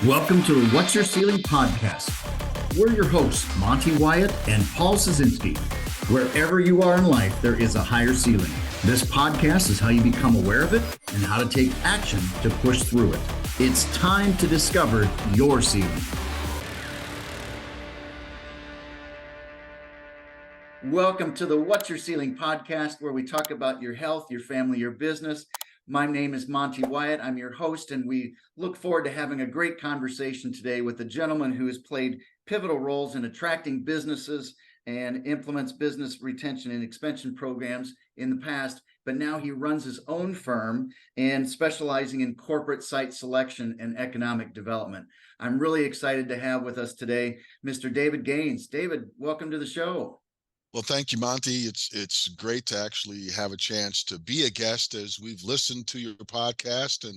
Welcome to the What's Your Ceiling podcast. We're your hosts, Monte, Wyatt, and Paul Scieszinski. Wherever you are in life, there is a higher ceiling. This podcast is how you become aware of it and how to take action to push through it. It's time to discover your ceiling. Welcome to the What's Your Ceiling podcast, where we talk about your health, your family, your business. My name is Monte Wyatt. I'm your host, and we look forward to having a great conversation today with a gentleman who has played pivotal roles in attracting businesses and implements business retention and expansion programs in the past, but now he runs his own firm and specializing in corporate site selection and economic development. I'm really excited to have with us today Mr. David Gaines. David, welcome to the show. Well, thank you, Monte. It's great to actually have a chance to be a guest, as we've listened to your podcast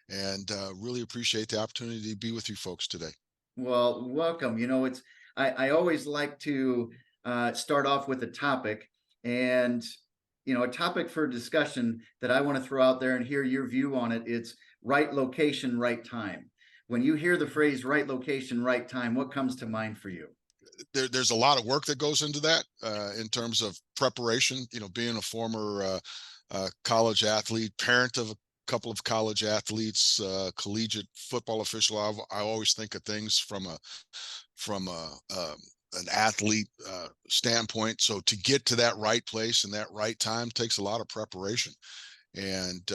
and really appreciate the opportunity to be with you folks today. Well, welcome. I always like to start off with a topic, and a topic for discussion that I want to throw out there and hear your view on it. It's right location, right time. When you hear the phrase right location, right time, what comes to mind for you? There's a lot of work that goes into that in terms of preparation. Being a former college athlete, parent of a couple of college athletes, collegiate football official, I always think of things from an athlete standpoint. So to get to that right place and that right time takes a lot of preparation. And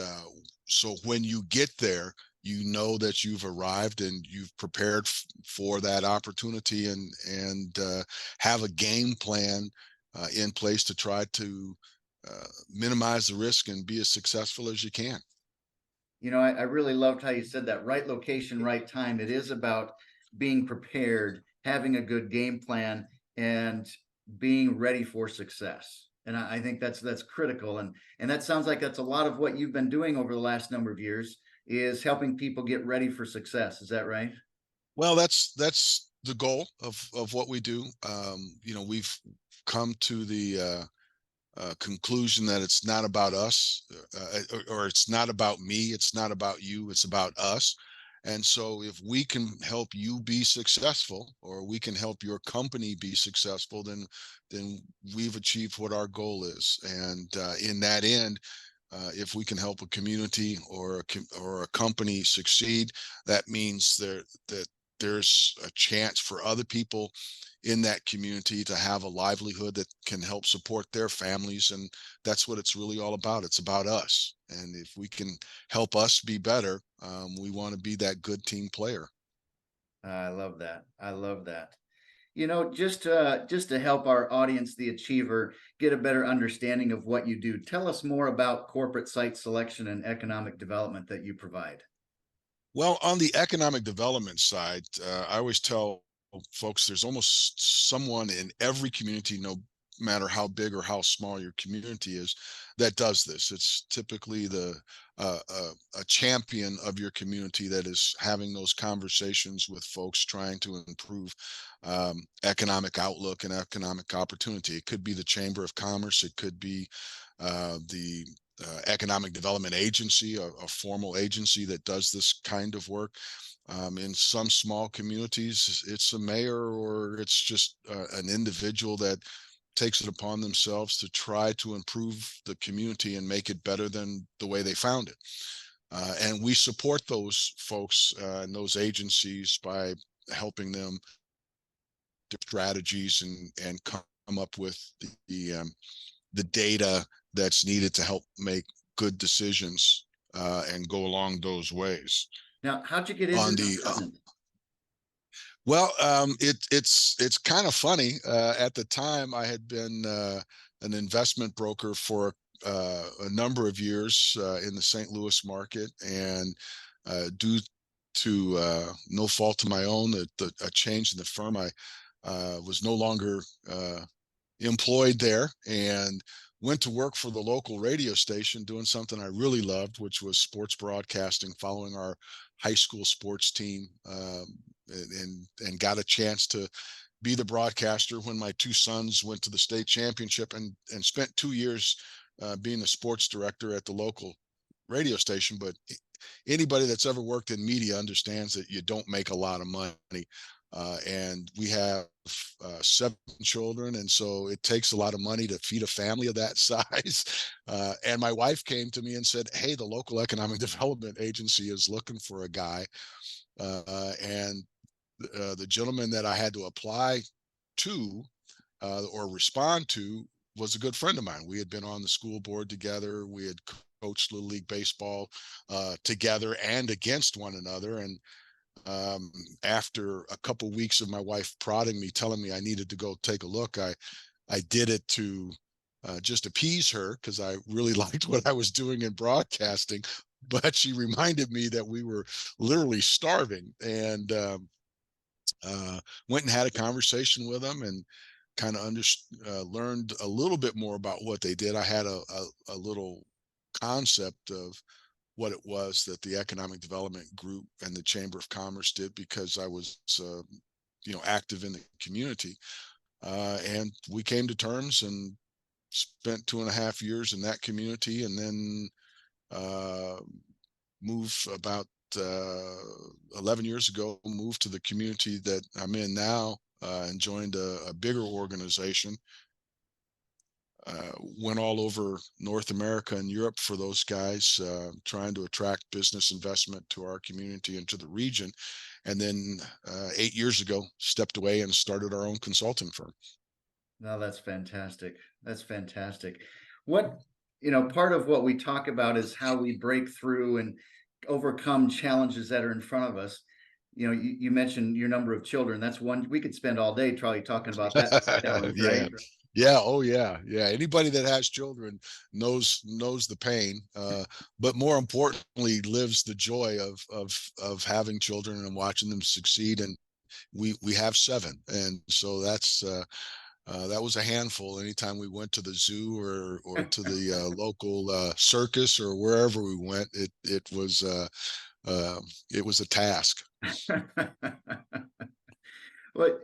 so when you get there, you know that you've arrived and you've prepared for that opportunity and have a game plan in place to try to minimize the risk and be as successful as you can. I really loved how you said that. Right location, right time. It is about being prepared, having a good game plan, and being ready for success. And I think that's critical. And that sounds like that's a lot of what you've been doing over the last number of years, is helping people get ready for success. Is that right? Well, that's the goal of what we do. We've come to the conclusion that it's not about us, or it's not about me. It's not about you. It's about us. And so if we can help you be successful, or we can help your company be successful, then we've achieved what our goal is. And in that end, if we can help a community or a company succeed, that means that there's a chance for other people in that community to have a livelihood that can help support their families. And that's what it's really all about. It's about us. And if we can help us be better, we want to be that good team player. I love that. I love that. Just to help our audience, the achiever, get a better understanding of what you do, tell us more about corporate site selection and economic development that you provide. Well, on the economic development side, I always tell folks there's almost someone in every community, no matter how big or how small your community is, that does this. It's typically a champion of your community that is having those conversations with folks trying to improve economic outlook and economic opportunity. It could be the Chamber of Commerce. It could be the Economic Development Agency, a formal agency that does this kind of work. In some small communities, it's a mayor, or it's just an individual that takes it upon themselves to try to improve the community and make it better than the way they found it. And we support those folks and those agencies by helping them strategies and come up with the data that's needed to help make good decisions and go along those ways. Now, how'd you get into this? Well, it's kind of funny. At the time, I had been an investment broker for a number of years in the St. Louis market, and due to no fault of my own, a change in the firm, I was no longer employed there, and went to work for the local radio station doing something I really loved, which was sports broadcasting, following our high school sports team, and got a chance to be the broadcaster when my two sons went to the state championship, and spent 2 years being the sports director at the local radio station. But anybody that's ever worked in media understands that you don't make a lot of money. And we have 7 children, and so it takes a lot of money to feed a family of that size. And my wife came to me and said, "Hey, the local economic development agency is looking for a guy." And the gentleman that I had to apply to or respond to was a good friend of mine. We had been on the school board together. We had coached Little League Baseball together and against one another. And after a couple weeks of my wife prodding me, telling me I needed to go take a look, I did it to just appease her because I really liked what I was doing in broadcasting. But she reminded me that we were literally starving, and went and had a conversation with them and kind of learned a little bit more about what they did. I had a little concept of what it was that the Economic Development Group and the Chamber of Commerce did because I was, active in the community. And we came to terms and spent 2.5 years in that community, and then moved about 11 years ago, moved to the community that I'm in now, and joined a bigger organization. Went all over North America and Europe for those guys, trying to attract business investment to our community and to the region. And then 8 years ago, stepped away and started our own consulting firm. No, that's fantastic. That's fantastic. What, part of what we talk about is how we break through and overcome challenges that are in front of us. You mentioned your number of children. That's one we could spend all day probably talking about that challenge, Yeah. right? Yeah. Oh yeah. Yeah. Anybody that has children knows the pain, but more importantly, lives the joy of having children and watching them succeed. And we have 7, and so that was a handful. Anytime we went to the zoo or to the local circus or wherever we went, it was a task. Well,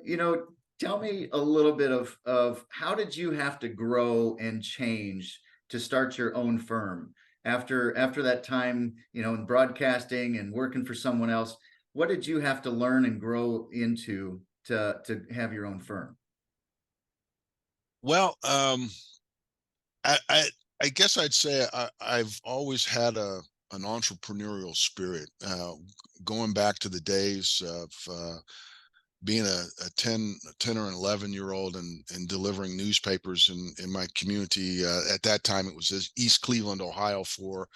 tell me a little bit of how did you have to grow and change to start your own firm after that time, in broadcasting and working for someone else? What did you have to learn and grow into to have your own firm? Well, I, I I guess I'd say I've always had an entrepreneurial spirit, going back to the days of being a 10 or an 11-year-old and delivering newspapers in my community. At that time, it was East Cleveland, Ohio, for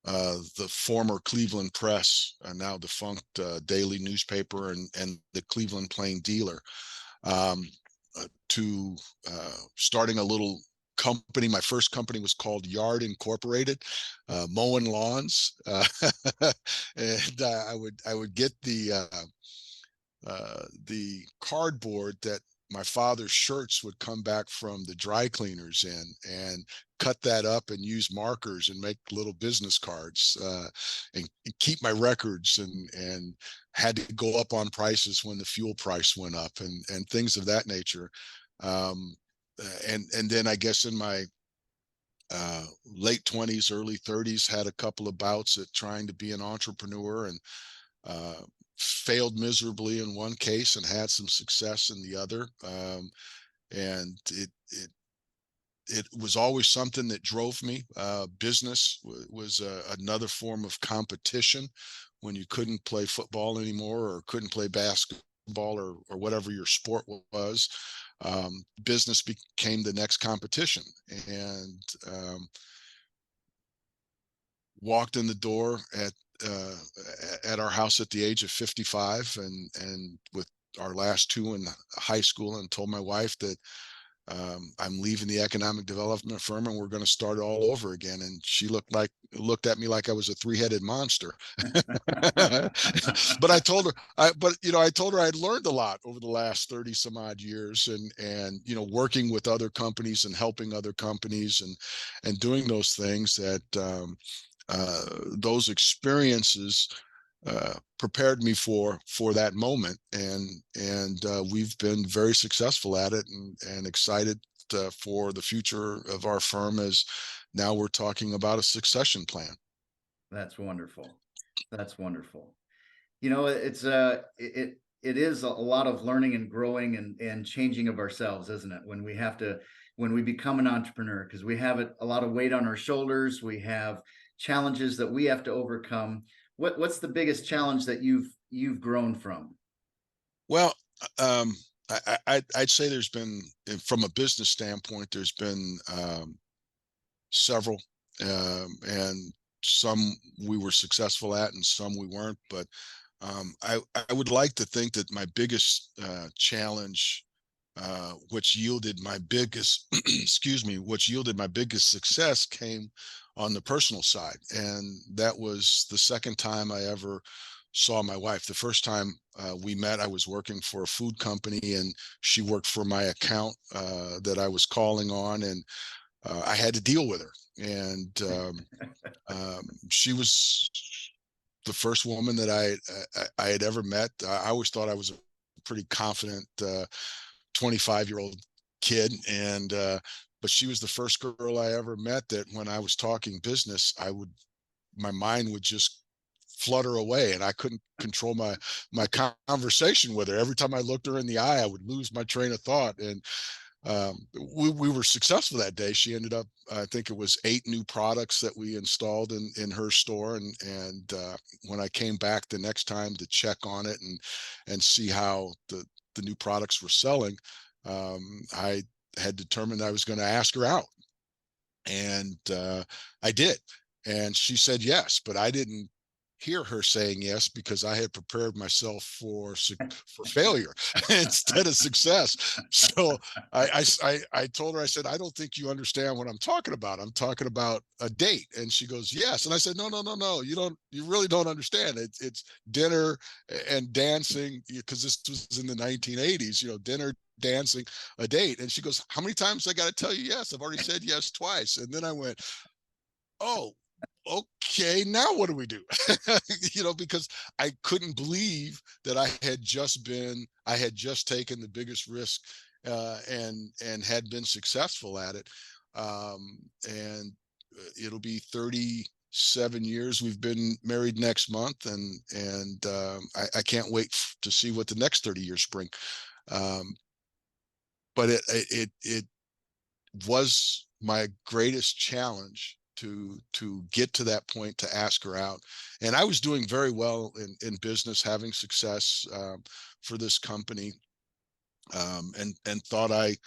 the former Cleveland Press, now defunct daily newspaper, and the Cleveland Plain Dealer. Um, to starting a little company. My first company was called Yard Incorporated, mowing lawns, and I would get the cardboard that my father's shirts would come back from the dry cleaners in, and cut that up and use markers and make little business cards, and keep my records, and had to go up on prices when the fuel price went up, and things of that nature. um, and then I guess in my late 20s, early 30s, had a couple of bouts at trying to be an entrepreneur, and uh, failed miserably in one case and had some success in the other. And it was always something that drove me. Business was another form of competition when you couldn't play football anymore or couldn't play basketball or whatever your sport was. Business became the next competition. And walked in the door uh, at our house at the age of 55, and with our last 2 in high school, and told my wife that I'm leaving the economic development firm and we're going to start all over again. And she looked at me like I was a 3-headed monster. But I told her I'd learned a lot over the last 30 some odd years, and working with other companies and helping other companies and doing those things, that those experiences prepared me for that moment, and we've been very successful at it, and excited for the future of our firm, as now we're talking about a succession plan. That's wonderful. That's wonderful. It's it is a lot of learning and growing and changing of ourselves, isn't it? When we become an entrepreneur, because we have a lot of weight on our shoulders, we have challenges that we have to overcome. What's the biggest challenge that you've grown from? Well, I'd say there's been, from a business standpoint, there's been several, and some we were successful at, and some we weren't. But I would like to think that my biggest challenge, which yielded my biggest, excuse me, which yielded my biggest success, came on the personal side, and that was the second time I ever saw my wife. The first time we met, I was working for a food company, and she worked for my account that I was calling on, and I had to deal with her. And she was the first woman that I had ever met. I always thought I was a pretty confident 25-year-old kid, and but she was the first girl I ever met that when I was talking business, my mind would just flutter away, and I couldn't control my conversation with her. Every time I looked her in the eye, I would lose my train of thought. And we were successful that day. She ended up, I think it was 8 new products that we installed in her store. And when I came back the next time to check on it and see how the new products were selling, I had determined I was going to ask her out. And I did. And she said yes, but I didn't hear her saying yes because I had prepared myself for failure instead of success. So I told her, I said, I don't think you understand what I'm talking about. I'm talking about a date. And she goes, yes. And I said, no, you really don't understand. It's dinner and dancing, because this was in the 1980s, dinner, dancing, a date. And she goes, how many times I got to tell you yes? I've already said yes twice. And then I went, oh, okay, now what do we do? Because I couldn't believe that I had just taken the biggest risk, and had been successful at it. And it'll be 37 years. We've been married next month, and I can't wait to see what the next 30 years bring. Um, but it was my greatest challenge to get to that point, to ask her out. And I was doing very well in business, having success for this company, and thought I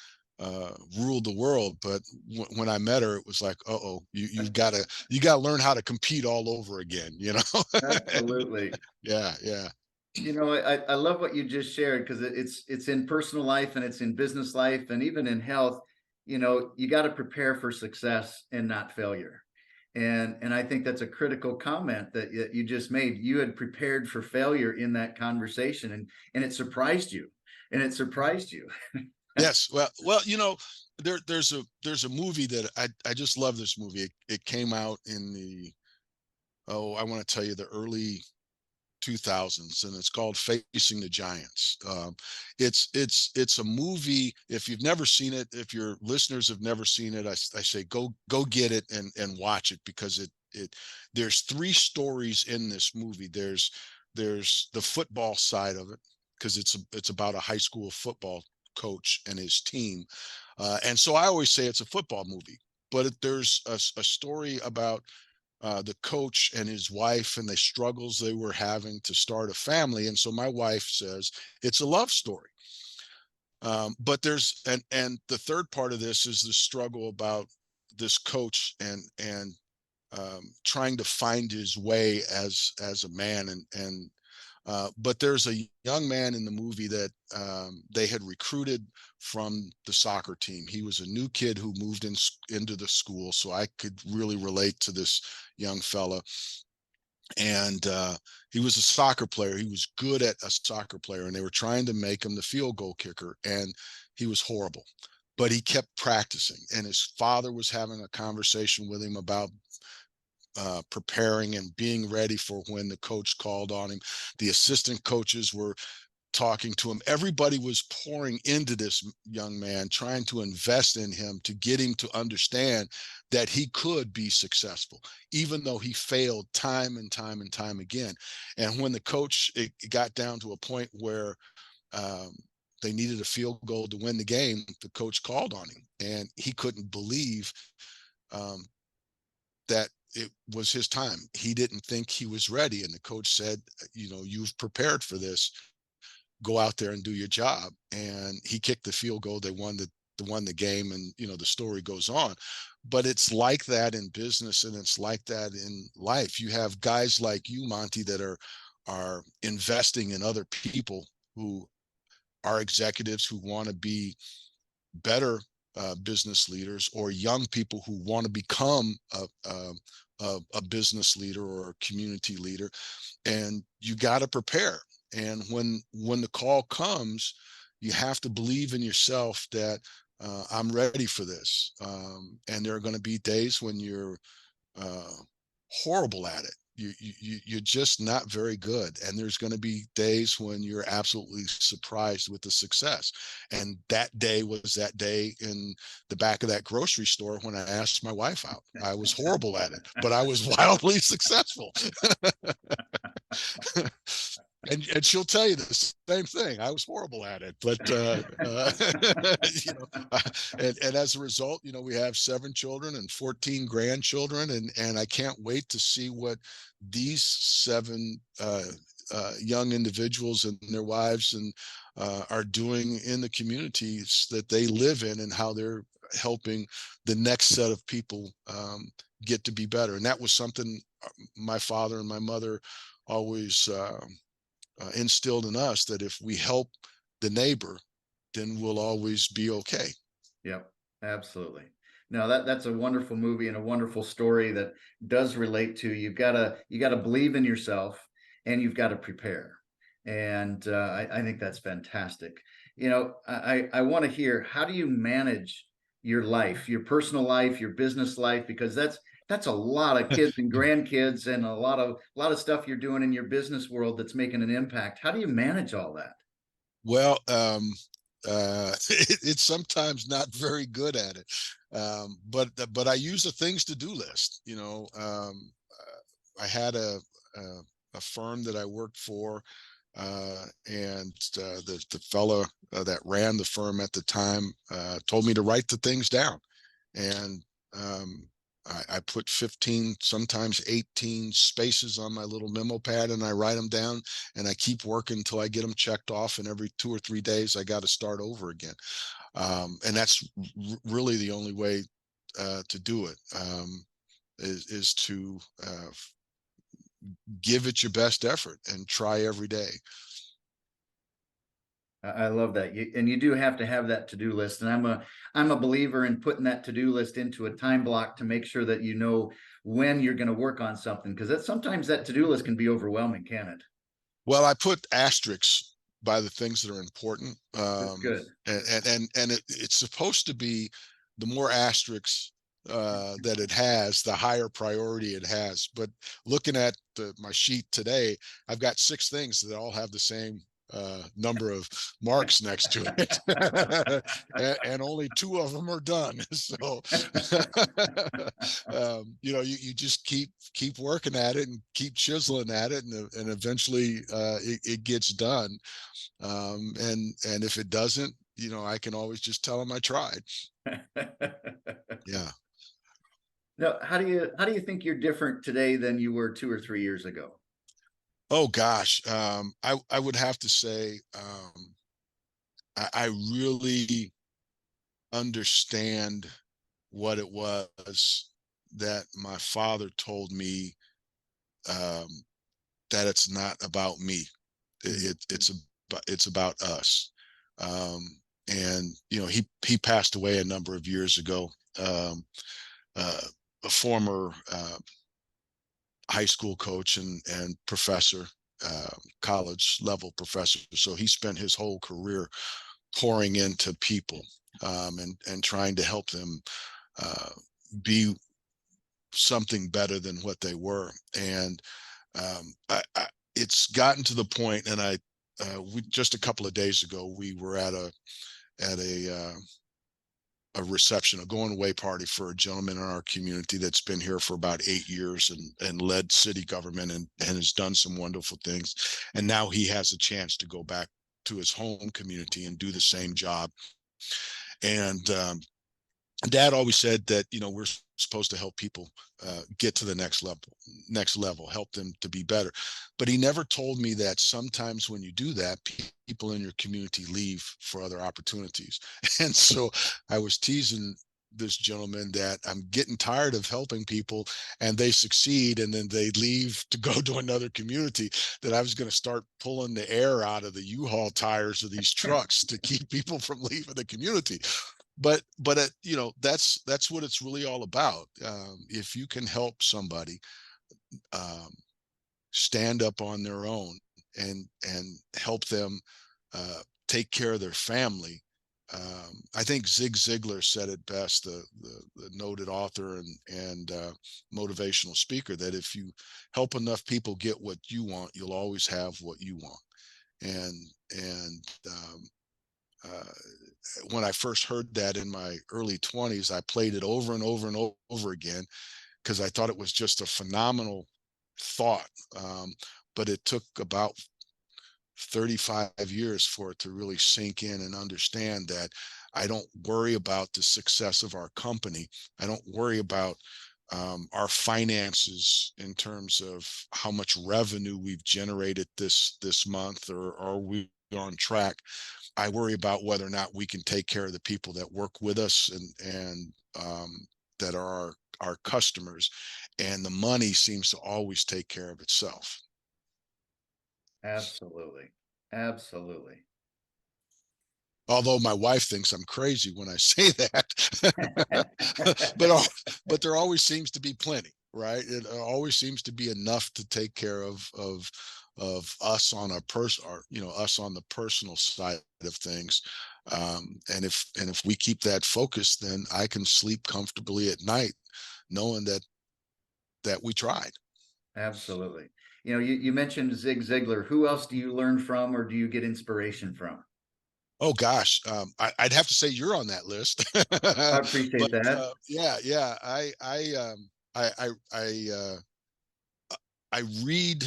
ruled the world. But when I met her, it was like, oh, you got to learn how to compete all over again, Absolutely. Yeah, yeah. I love what you just shared, because it's in personal life and it's in business life and even in health. You got to prepare for success and not failure. And I think that's a critical comment that you just made. You had prepared for failure in that conversation, and it surprised you. And it surprised you. Yes. Well, there's a movie that I just love. This movie. It came out in the, I want to tell you, the early 2000s, and it's called Facing the Giants. It's a movie. If you've never seen it, if your listeners have never seen it, I say go get it and watch it, because there's 3 stories in this movie. There's the football side of it, because it's about a high school football coach and his team, and so I always say it's a football movie. But there's a story about the coach and his wife and the struggles they were having to start a family. And so my wife says it's a love story. But there's and the third part of this is the struggle about this coach and trying to find his way as a man. And but there's a young man in the movie that they had recruited from the soccer team. He was a new kid who moved into the school, so I could really relate to this young fella. And he was a soccer player. He was good at a soccer player, and they were trying to make him the field goal kicker, and he was horrible. But he kept practicing, and his father was having a conversation with him about preparing and being ready for when the coach called on him. The assistant coaches were talking to him. Everybody was pouring into this young man, trying to invest in him to get him to understand that he could be successful, even though he failed time and time and time again. And when the coach, it got down to a point where they needed a field goal to win the game, the coach called on him, and he couldn't believe um, that it was his time. He didn't think he was ready. And the coach said, you've prepared for this. Go out there and do your job. And he kicked the field goal. They won the game, and the story goes on. But it's like that in business, and it's like that in life. You have guys like you, Monte, that are investing in other people who are executives who want to be better business leaders, or young people who want to become a business leader or a community leader. And you got to prepare. And when the call comes, you have to believe in yourself that I'm ready for this. And there are going to be days when you're horrible at it. You're just not very good. And there's going to be days when you're absolutely surprised with the success. And that day was that day in the back of that grocery store when I asked my wife out. I was horrible at it, but I was wildly successful. And she'll tell you the same thing. I was horrible at it, but and as a result, we have 7 children and 14 grandchildren, and I can't wait to see what these 7 young individuals and their wives and are doing in the communities that they live in, and how they're helping the next set of people get to be better. And that was something my father and my mother always instilled in us, that if we help the neighbor, then we'll always be okay. Yep, absolutely. No, that's a wonderful movie and a wonderful story that does relate to you gotta believe in yourself, and you've got to prepare. And I think that's fantastic. I want to hear, how do you manage your life, your personal life, your business life, because that's a lot of kids and grandkids, and a lot of stuff you're doing in your business world that's making an impact. How do you manage all that? Well, it's sometimes not very good at it, but I use the things to do list. I had a firm that I worked for, and the fella that ran the firm at the time told me to write the things down, and I put 15, sometimes 18 spaces on my little memo pad, and I write them down, and I keep working until I get them checked off. And every 2 or 3 days, I got to start over again. And that's really the only way to do it, is to give it your best effort and try every day. I love that. And you do have to have that to-do list. And I'm a believer in putting that to-do list into a time block to make sure that you know when you're going to work on something, because sometimes that to-do list can be overwhelming, can it? Well, I put asterisks by the things that are important. Good. And it's supposed to be, the more asterisks that it has, the higher priority it has. But looking at my sheet today, I've got 6 things that all have the same number of marks next to it, and only 2 of them are done. So you just keep working at it and keep chiseling at it, and eventually it gets done. And if it doesn't, I can always just tell them I tried. Yeah. Now, how do you think you're different today than you were 2 or 3 years ago? Oh gosh, I would have to say I really understand what it was that my father told me, um, that it's not about me. It's about us. And he passed away a number of years ago. Uh, a former high school coach and professor, college level professor. So he spent his whole career pouring into people, and trying to help them be something better than what they were. And it's gotten to the point, and we just a couple of days ago we were at a reception, a going away party for a gentleman in our community that's been here for about 8 years and led city government and has done some wonderful things. And now he has a chance to go back to his home community and do the same job. And Dad always said that, we're supposed to help people get to the next level, help them to be better. But he never told me that sometimes when you do that, people in your community leave for other opportunities. And so I was teasing this gentleman that I'm getting tired of helping people and they succeed and then they leave to go to another community, that I was going to start pulling the air out of the U-Haul tires of these trucks to keep people from leaving the community. But that's what it's really all about. If you can help somebody um, stand up on their own and help them take care of their family. I think Zig Ziglar said it best, the noted author and motivational speaker, that if you help enough people get what you want, you'll always have what you want. And uh, when I first heard that in my early 20s, I played it over and over and over again because I thought it was just a phenomenal thought. But it took about 35 years for it to really sink in and understand that I don't worry about the success of our company. I don't worry about our finances in terms of how much revenue we've generated this month, or are we on track. I worry about whether or not we can take care of the people that work with us and that are our customers, and the money seems to always take care of itself. Absolutely. Absolutely. Although my wife thinks I'm crazy when I say that, but there always seems to be plenty, right? It always seems to be enough to take care of us on us on the personal side of things. And if we keep that focus, then I can sleep comfortably at night knowing that we tried. Absolutely. You mentioned Zig Ziglar. Who else do you learn from or do you get inspiration from? Oh gosh, I'd have to say you're on that list. I appreciate But that. yeah, I read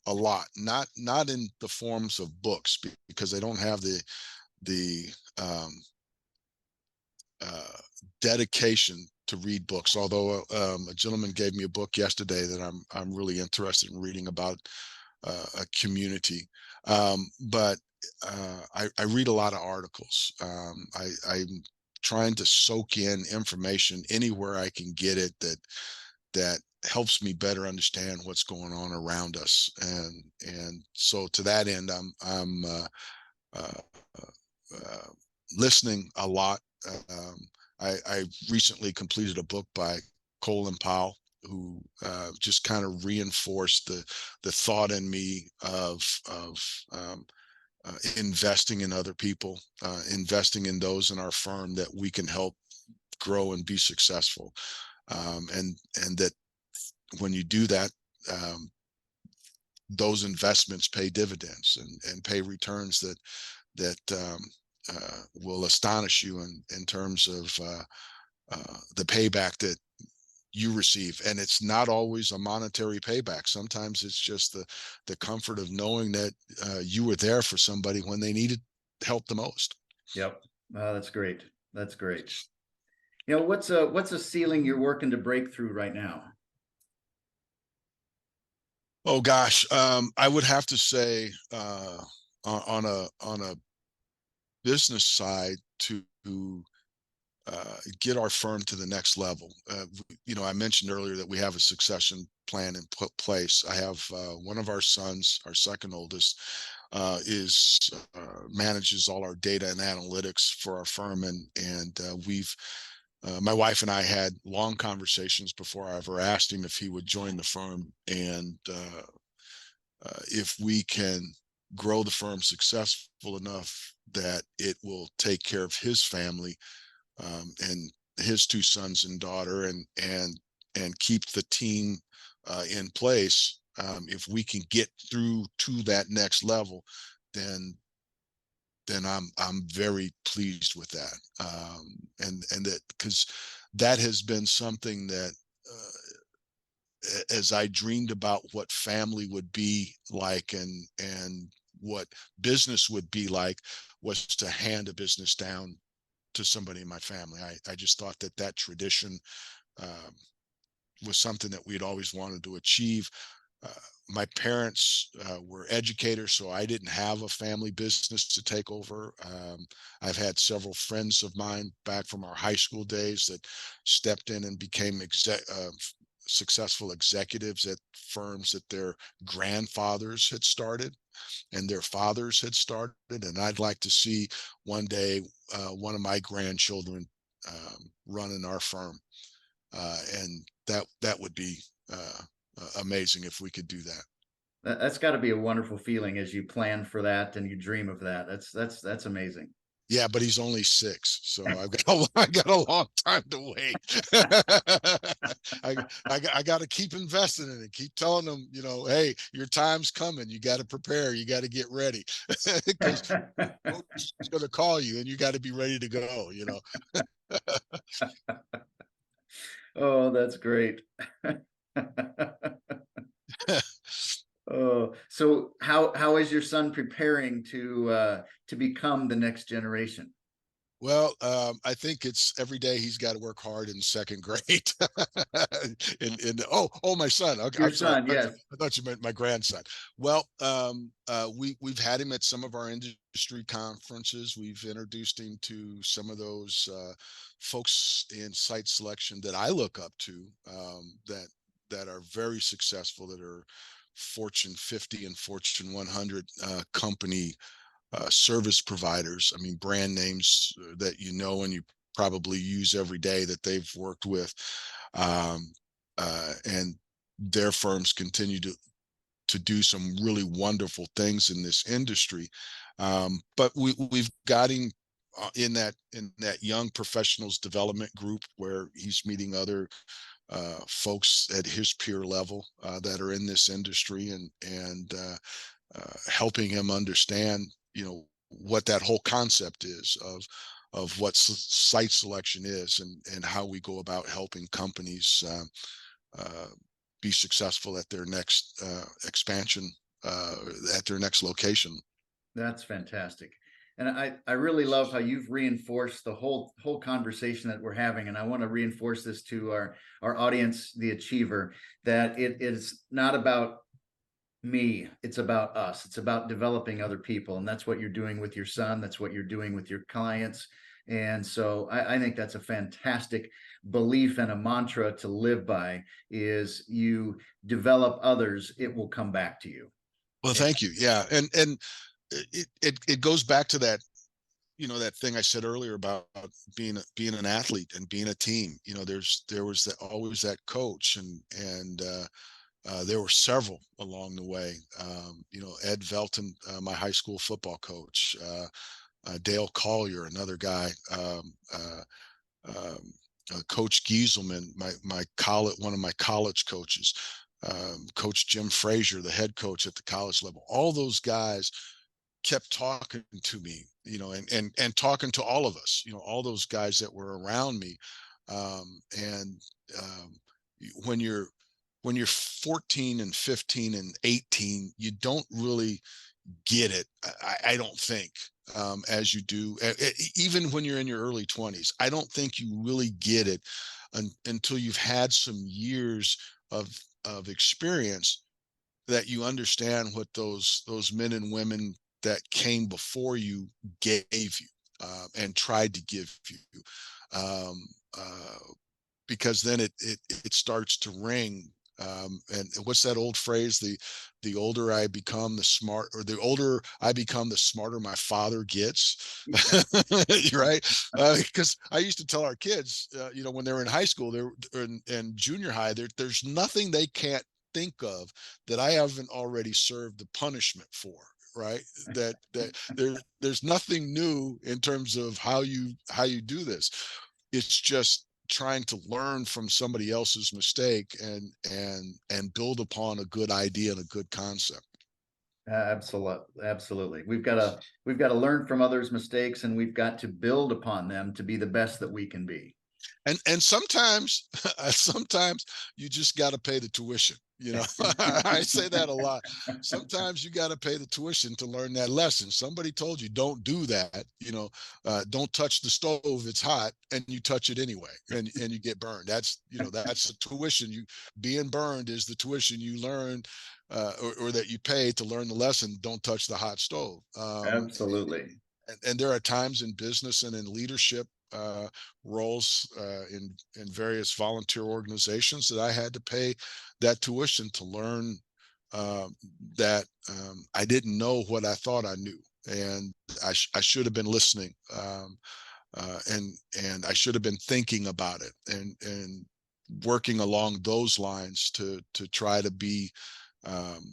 a lot, not in the forms of books because I don't have the um, uh, dedication to read books. Although a gentleman gave me a book yesterday that I'm really interested in reading about a community. But I read a lot of articles. I'm trying to soak in information anywhere I can get it that helps me better understand what's going on around us. And so to that end, I'm uh, uh, listening a lot. I recently completed a book by Colin Powell, who just kind of reinforced the thought in me of investing in other people, investing in those in our firm that we can help grow and be successful, and that when you do that, um, those investments pay dividends and pay returns that will astonish you in terms of the payback that you receive. And it's not always a monetary payback. Sometimes it's just the comfort of knowing that you were there for somebody when they needed help the most. Yep. That's great. That's great. What's a ceiling you're working to break through right now? Oh gosh, I would have to say on a business side to get our firm to the next level. I mentioned earlier that we have a succession plan in place. I have one of our sons, our second oldest, is manages all our data and analytics for our firm, and we've my wife and I had long conversations before I ever asked him if he would join the firm, and if we can grow the firm successful enough that it will take care of his family and his two sons and daughter, and keep the team in place. If we can get through to that next level, then I'm very pleased with that. And that, because that has been something that, as I dreamed about what family would be like, and what business would be like, was to hand a business down to somebody in my family. I just thought that that tradition um, was something that we'd always wanted to achieve. Uh, my parents were educators, so I didn't have a family business to take over. I've had several friends of mine back from our high school days that stepped in and became successful executives at firms that their grandfathers had started and their fathers had started. And I'd like to see one day one of my grandchildren running our firm. And that would be amazing if we could do that. That's got to be a wonderful feeling as you plan for that and you dream of that. That's amazing. Yeah, but he's only 6, so I got a long time to wait. I got to keep investing in it. Keep telling them, hey, your time's coming. You got to prepare. You got to get ready, because coach is going to call you, and you got to be ready to go. Oh, that's great. Oh, so how is your son preparing to become the next generation? Well, I think it's every day he's got to work hard in second grade. My son. Okay, Your I'm sorry. son, yes. I thought you meant my grandson. Well, we've had him at some of our industry conferences. We've introduced him to some of those folks in site selection that I look up to, that are very successful, that are Fortune 50 and Fortune 100 company service providers. I mean, brand names that and you probably use every day, that they've worked with, and their firms continue to do some really wonderful things in this industry. But we've got him in that young professionals development group, where he's meeting other folks at his peer level that are in this industry, and helping him understand, what that whole concept is of what site selection is, and how we go about helping companies uh, be successful at their next expansion, at their next location. That's fantastic. And I really love how you've reinforced the whole conversation that we're having. And I want to reinforce this to our audience, the achiever, that it is not about me, it's about us. It's about developing other people. And that's what you're doing with your son. That's what you're doing with your clients. And so I think that's a fantastic belief and a mantra to live by, is you develop others, it will come back to you. Well, And thank you. Yeah, and it goes back to that, that thing I said earlier about being an athlete and being a team. There was always that coach, and there were several along the way. Ed Velton, my high school football coach, Dale Collier, another guy, um, Coach Gieselman, one of my college coaches, Coach Jim Frazier, the head coach at the college level. All those guys kept talking to me, and talking to all of us, all those guys that were around me. And when you're 14 and 15 and 18, you don't really get it. I don't think, as you do, even when you're in your early 20s. I don't think you really get it until you've had some years of experience, that you understand what those men and women that came before you gave you, and tried to give you, um, uh, because then it starts to ring. And what's that old phrase? The older I become, the older I become, the smarter my father gets. Right? Because I used to tell our kids, when they're in high school, and junior high, there's nothing they can't think of that I haven't already served the punishment for. Right? That there's nothing new in terms of how you do this. It's just trying to learn from somebody else's mistake, and build upon a good idea and a good concept. Absolutely, absolutely. We've got to learn from others' mistakes, and we've got to build upon them to be the best that we can be. And sometimes sometimes you just got to pay the tuition, you know. I say that a lot. Sometimes you got to pay the tuition to learn that lesson. Somebody told you don't do that, you know. Don't touch the stove, it's hot, and you touch it anyway, and you get burned. That's, you know, that's the tuition. You being burned is the tuition you learn, or that you pay to learn the lesson. Don't touch the hot stove. Absolutely. And there are times in business and in leadership roles, in various volunteer organizations, that I had to pay that tuition to learn, uh, that I didn't know what I thought I knew, and I should have been listening, and I should have been thinking about it, and working along those lines to um,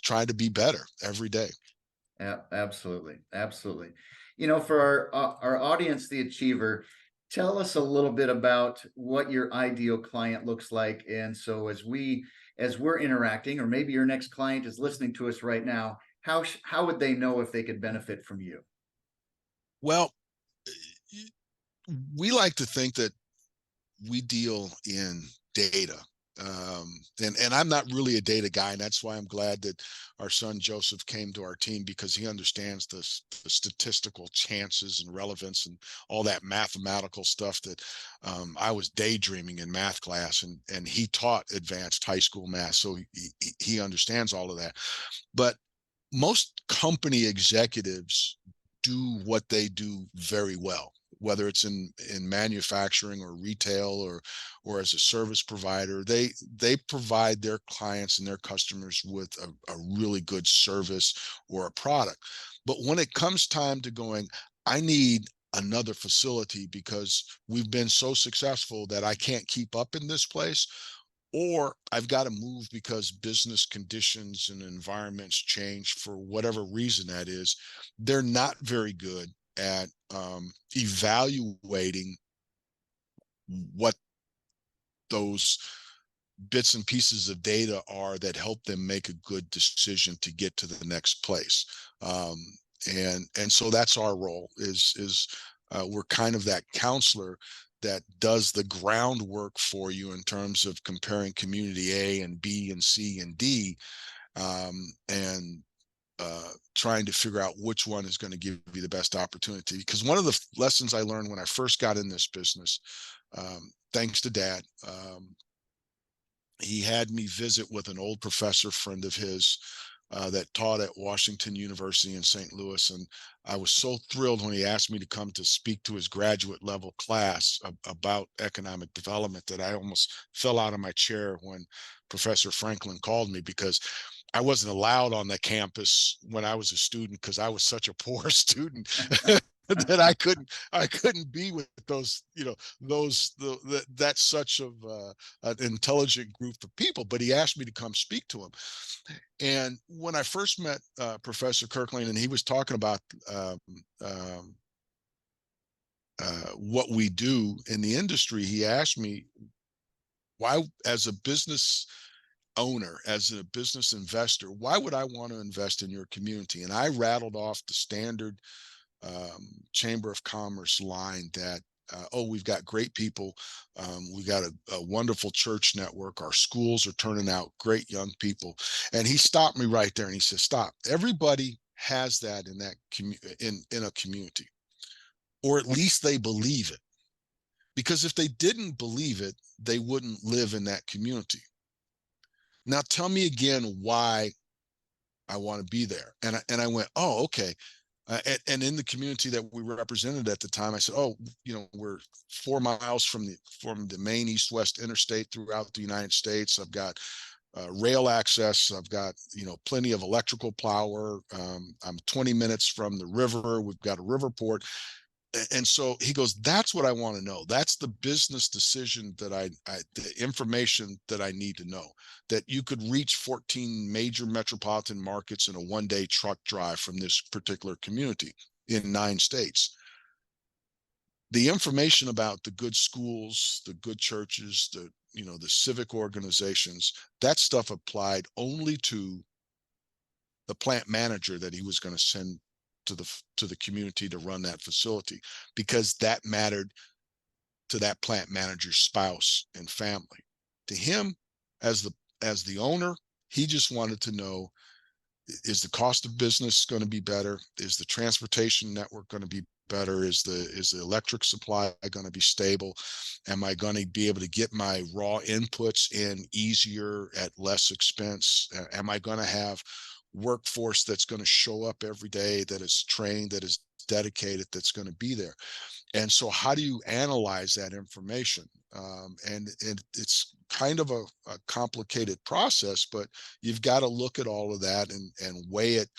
try to be better every day. Yeah, absolutely, absolutely. For our audience, the achiever, tell us a little bit about what your ideal client looks like. And so, as we're interacting, or maybe your next client is listening to us right now, how would they know if they could benefit from you? Well, we like to think that we deal in data. And I'm not really a data guy, and that's why I'm glad that our son Joseph came to our team, because he understands the statistical chances and relevance and all that mathematical stuff that I was daydreaming in math class, and he taught advanced high school math, so he understands all of that. But most company executives do what they do very well, whether it's in manufacturing or retail, or as a service provider. They provide their clients and their customers with a really good service or a product. But when it comes time to going, I need another facility because we've been so successful that I can't keep up in this place, or I've got to move because business conditions and environments change for whatever reason that is, they're not very good at evaluating what those bits and pieces of data are that help them make a good decision to get to the next place. Um, and so that's our role, is we're kind of that counselor that does the groundwork for you in terms of comparing community A and B and C and D, and trying to figure out which one is going to give you the best opportunity. Because one of the lessons I learned when I first got in this business, thanks to Dad, he had me visit with an old professor friend of his, that taught at Washington University in St. Louis. And I was so thrilled when he asked me to come to speak to his graduate level class about economic development, that I almost fell out of my chair when Professor Franklin called me, because I wasn't allowed on the campus when I was a student, because I was such a poor student that I couldn't be with those, that's such of an intelligent group of people. But he asked me to come speak to him. And when I first met Professor Kirkland, and he was talking about um, um, what we do in the industry, he asked me, why, as a business owner, as a business investor, why would I want to invest in your community? And I rattled off the standard Chamber of Commerce line that, oh, we've got great people. We've got a wonderful church network. Our schools are turning out great young people. And he stopped me right there and he said, stop. Everybody has that in that in a community, or at least they believe it. Because if they didn't believe it, they wouldn't live in that community. Now tell me again why I want to be there. And I went, oh, okay. And in the community that we represented at the time, I said, oh, we're 4 miles from the main east-west interstate throughout the United States. I've got rail access. I've got, plenty of electrical power. I'm 20 minutes from the river. We've got a river port. And so he goes, that's what I want to know. That's the business decision that the information that I need to know, that you could reach 14 major metropolitan markets in a one-day truck drive from this particular community in 9 states. The information about the good schools, the good churches, the civic organizations, that stuff applied only to the plant manager that he was going to send to the community to run that facility, because that mattered to that plant manager's spouse and family. To him, as the owner, he just wanted to know, is the cost of business going to be better? Is the transportation network going to be better? Is the electric supply going to be stable? Am I going to be able to get my raw inputs in easier at less expense? Am I going to have workforce that's going to show up every day, that is trained, that is dedicated, that's going to be there? And so how do you analyze that information? And it's kind of a complicated process, but you've got to look at all of that and weigh it,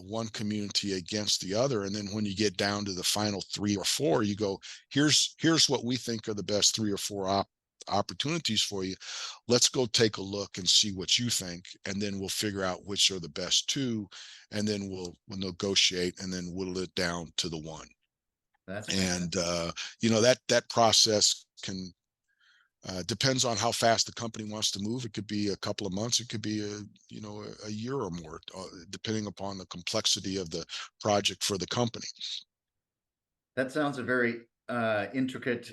one community against the other. And then when you get down to the final 3 or 4, you go, here's what we think are the best 3 or 4 opportunities for you. Let's go take a look and see what you think, and then we'll figure out which are the best 2, and then we'll negotiate and then whittle it down to the one. That's And fantastic. that process can depends on how fast the company wants to move. It could be a couple of months, it could be a year or more, depending upon the complexity of the project for the company. That sounds a very intricate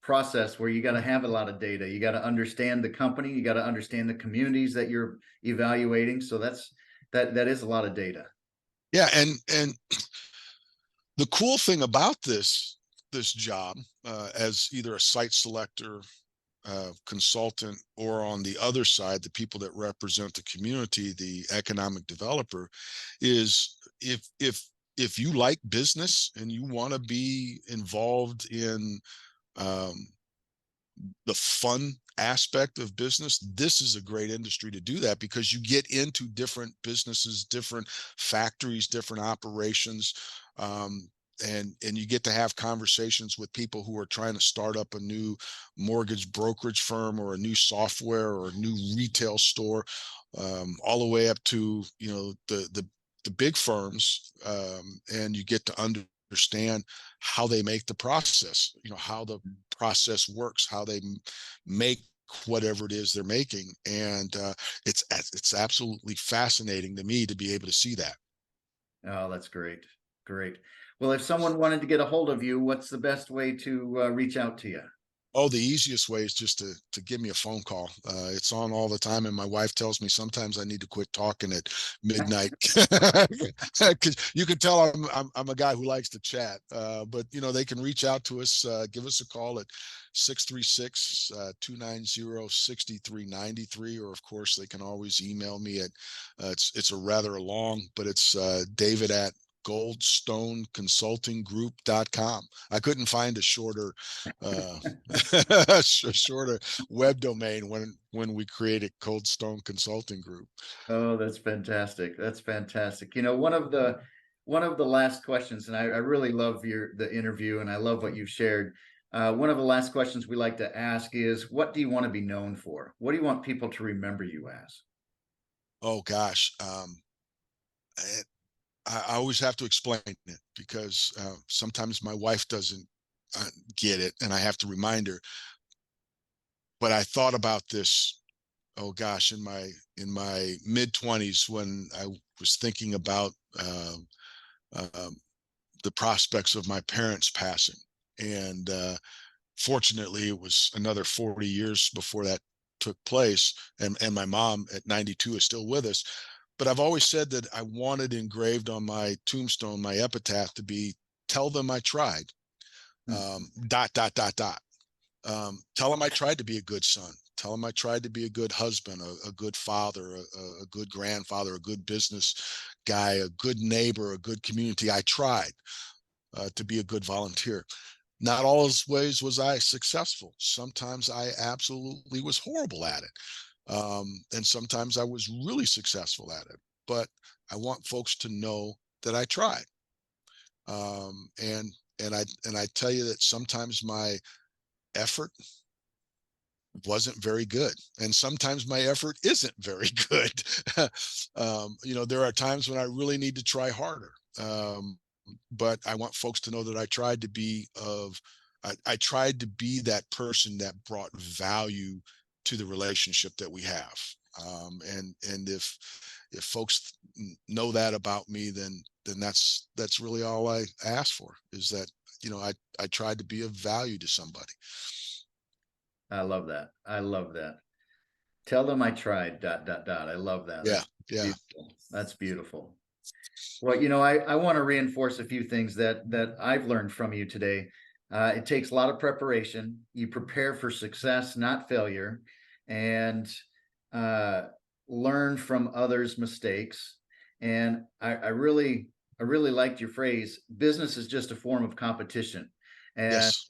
process where you got to have a lot of data. You got to understand the company, you got to understand the communities that you're evaluating. So that is a lot of data. Yeah, and the cool thing about this job, as either a site selector, consultant, or on the other side, the people that represent the community, the economic developer, is if you like business and you want to be involved in um, the fun aspect of business, this is a great industry to do that, because you get into different businesses, different factories, different operations, and you get to have conversations with people who are trying to start up a new mortgage brokerage firm, or a new software, or a new retail store, all the way up to the big firms, and you get to understand how they make the process, how the process works, how they make whatever it is they're making. And it's absolutely fascinating to me to be able to see that. Oh, that's great. Great. Well, if someone wanted to get a hold of you, what's the best way to reach out to you? Oh, the easiest way is just to give me a phone call. It's on all the time, and my wife tells me sometimes I need to quit talking at midnight, because you can tell I'm a guy who likes to chat. But they can reach out to us, give us a call at 636-290-6393, or of course they can always email me at it's a rather long, but it's David at goldstoneconsultinggroup.com. I couldn't find a shorter shorter web domain when we created Cold Stone Consulting Group. Oh, that's fantastic. That's fantastic. One of the last questions, and I really love the interview, and I love what you've shared. One of the last questions we like to ask is, what do you want to be known for? What do you want people to remember you as? Oh gosh, I always have to explain it, because sometimes my wife doesn't get it, and I have to remind her. But I thought about this, oh gosh, in my mid-20s, when I was thinking about um, the prospects of my parents passing. And fortunately, it was another 40 years before that took place. And my mom at 92 is still with us. But I've always said that I wanted engraved on my tombstone, my epitaph, to be, tell them I tried, Hmm. dot, dot, dot, dot. Tell them I tried to be a good son. Tell them I tried to be a good husband, a good father, a good grandfather, a good business guy, a good neighbor, a good community. I tried to be a good volunteer. Not always ways was I successful. Sometimes I absolutely was horrible at it. And sometimes I was really successful at it. But I want folks to know that I tried. And I tell you that sometimes my effort wasn't very good, and sometimes my effort isn't very good. There are times when I really need to try harder. But I want folks to know that I tried to be that person that brought value to the relationship that we have. And if folks know that about me, then that's really all I ask for, is that, I tried to be of value to somebody. I love that. I love that. Tell them I tried, ... I love that. Yeah. That's Yeah. beautiful. That's beautiful. Well, I want to reinforce a few things that I've learned from you today. It takes a lot of preparation. You prepare for success, not failure, and uh, learn from others' mistakes. And I really liked your phrase. Business is just a form of competition, and Yes.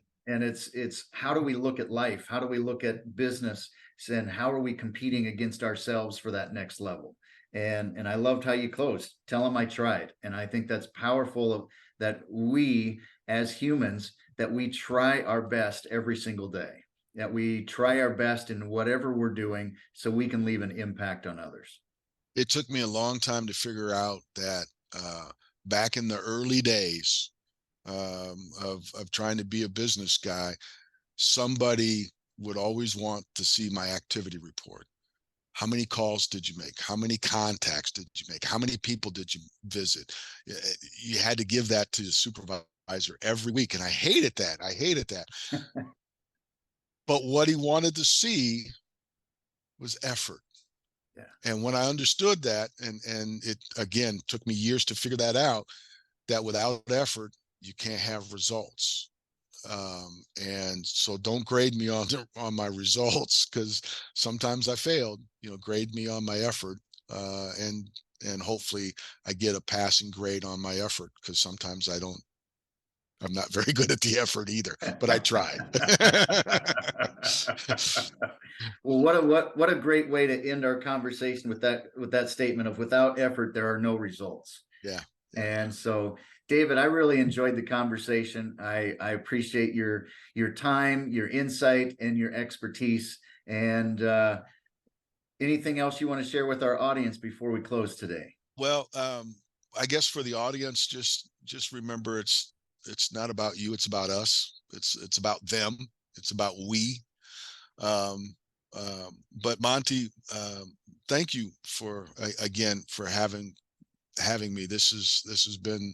it's how do we look at life? How do we look at business? And how are we competing against ourselves for that next level? And I loved how you closed. Tell them I tried. And I think that's powerful that we as humans, that we try our best every single day, that we try our best in whatever we're doing so we can leave an impact on others. It took me a long time to figure out that, back in the early days, of trying to be a business guy, somebody would always want to see my activity report. How many calls did you make? How many contacts did you make? How many people did you visit? You had to give that to the supervisor every week. And I hated that. I hated that. But what he wanted to see was effort. Yeah. And when I understood that, and it again took me years to figure that out, that without effort, you can't have results. And so don't grade me on my results, because sometimes I failed. Grade me on my effort, and hopefully I get a passing grade on my effort, because sometimes I'm not very good at the effort either, but I tried. Well, what a great way to end our conversation with that statement of without effort there are no results. Yeah. Yeah. And so, David, I really enjoyed the conversation. I appreciate your time, your insight, and your expertise. And anything else you want to share with our audience before we close today? Well, I guess for the audience, just remember, it's not about you, it's about us. It's about them. It's about we. Um, but Monte, thank you again for having me. This has been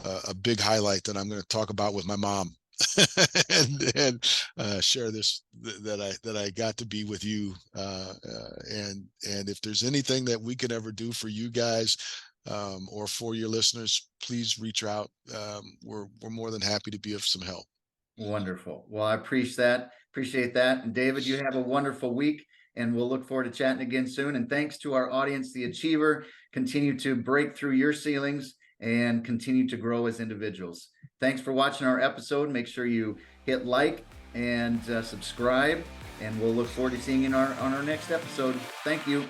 a big highlight that I'm going to talk about with my mom, and share this, that I got to be with you. And if there's anything that we can ever do for you guys, or for your listeners, please reach out. We're more than happy to be of some help. Wonderful. Well, I appreciate that. Appreciate that. And David, you have a wonderful week, and we'll look forward to chatting again soon. And thanks to our audience, the Achiever. Continue to break through your ceilings and continue to grow as individuals. Thanks for watching our episode. Make sure you hit like and subscribe, and we'll look forward to seeing you on our next episode. Thank you.